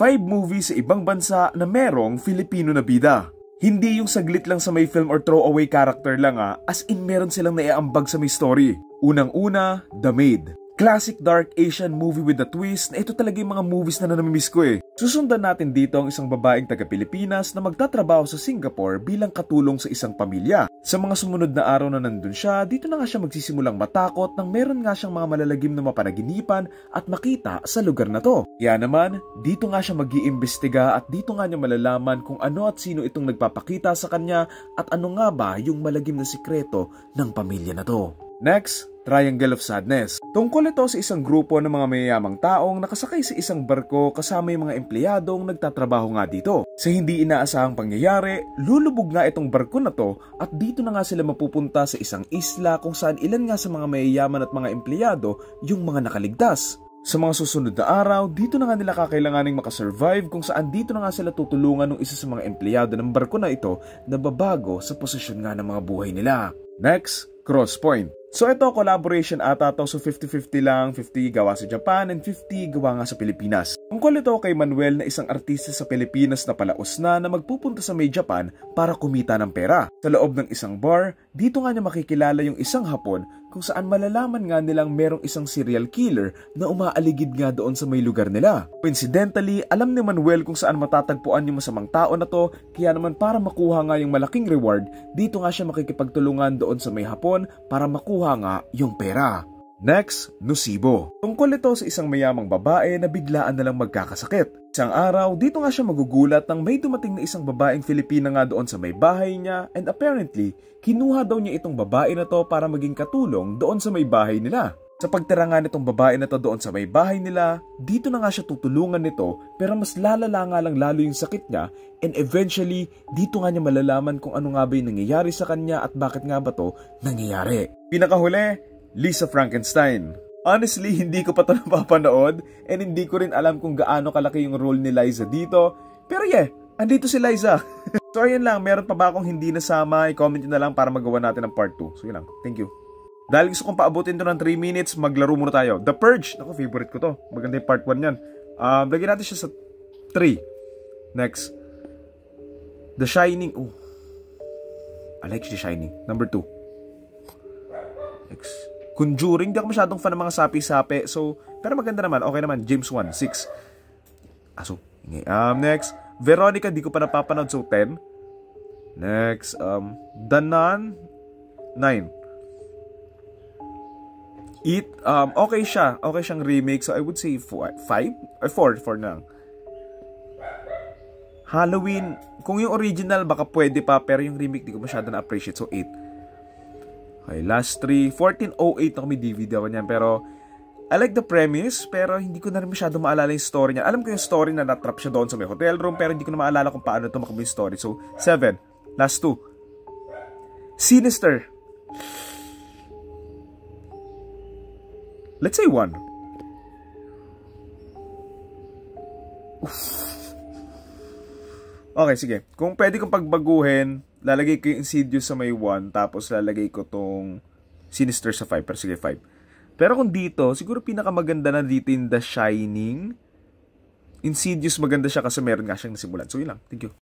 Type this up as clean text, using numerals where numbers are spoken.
5 movies sa ibang bansa na merong Filipino na bida. Hindi yung saglit lang sa may film or throwaway character lang as in meron silang naiambag sa may story. Unang-una, The Maid. Classic dark Asian movie with a twist na ito talaga yung mga movies na namimiss ko Susundan natin dito ang isang babaeng taga-Pilipinas na magtatrabaho sa Singapore bilang katulong sa isang pamilya. Sa mga sumunod na araw na nandun siya, dito na nga siya magsisimulang matakot nang meron nga siyang mga malalagim na mapanaginipan at makita sa lugar na to. Kaya naman, dito nga siya mag-iimbestiga at dito nga niya malalaman kung ano at sino itong nagpapakita sa kanya at ano nga ba yung malagim na sikreto ng pamilya na to. Next, Triangle of Sadness. Tungkol ito sa isang grupo ng mga mayayamang taong nakasakay sa isang barko kasama yung mga empleyadong nagtatrabaho nga dito. Sa hindi inaasahang pangyayari, lulubog nga itong barko na to at dito na nga sila mapupunta sa isang isla kung saan ilan nga sa mga mayayaman at mga empleyado yung mga nakaligtas. Sa mga susunod na araw, dito na nga nila kakailanganing makasurvive kung saan dito na nga sila tutulungan ng isa sa mga empleyado ng barko na ito na babago sa posisyon nga ng mga buhay nila. Next, Cross Point. So ito, collaboration ata to. So 50-50 lang, 50 gawa sa Japan and 50 gawa nga sa Pilipinas. Tungkol ito kay Manuel na isang artista sa Pilipinas na palaos na magpupunta sa may Japan para kumita ng pera. Sa loob ng isang bar, dito nga niya makikilala yung isang Hapon kung saan malalaman nga nilang merong isang serial killer na umaaligid nga doon sa may lugar nila. Coincidentally, alam ni Manuel kung saan matatagpuan yung masamang tao na to, kaya naman para makuha nga yung malaking reward, dito nga siya makikipagtulungan doon sa may Hapon para makuha nga yung pera. Next, Nosibo. Tungkol ito sa isang mayamang babae na biglaan na lang magkakasakit. Isang araw, dito nga siya magugulat nang may dumating na isang babaeng Filipina nga doon sa may bahay niya and apparently, kinuha daw niya itong babae na to para maging katulong doon sa may bahay nila. Sa pagtira nga nitong babae na to doon sa may bahay nila, dito na nga siya tutulungan nito pero mas lalala nga lang lalo yung sakit niya and eventually, dito nga niya malalaman kung ano nga ba yung nangyayari sa kanya at bakit nga ba to nangyayari. Pinakahuli, Lisa Frankenstein. Honestly, hindi ko pa ito napapanood and hindi ko rin alam kung gaano kalaki yung role ni Liza dito. Pero andito si Liza. So ayun lang, meron pa ba akong hindi nasama? I-comment nyo na lang para magawa natin ng part 2. So yun lang, thank you. Dahil gusto kong paabutin ito ng 3 minutes, maglaro muna tayo. The Purge. Ako, favorite ko to. Maganda yung part 1 yan. Lagyan natin siya sa 3. Next. The Shining. Oh. I like The Shining. Number 2. Next. Conjuring. Hindi ako masyadong fan ng mga sapi-sapi. So, pero maganda naman. Okay naman. James 1. 6. Next. Veronica. Di ko pa napapanood. So, 10. Next. The Nun. 9. It, okay siya. Okay siyang remake. So, I would say 5? Or 4? 4 na lang. Halloween. Kung yung original, baka pwede pa. Pero yung remake, di ko masyado na-appreciate. So, 8. Okay, last 3. 1408 na kami DVD ako niyan. Pero, I like the premise. Pero, hindi ko na rin masyado maalala yung story niya. Alam ko yung story na natrap siya doon sa may hotel room. Pero, hindi ko na maalala kung paano tumakbo yung story. So, 7. Last 2. Sinister. Let's say 1. Okay, sige. Kung pwede kong pagbaguhin, lalagay ko yung Insidious sa may 1, tapos lalagay ko tong Sinister sa 5, pero sige 5. Pero kung dito, siguro pinakamaganda na dito yung The Shining. Insidious maganda siya kasi meron nga siyang nasimulan. So yun lang. Thank you.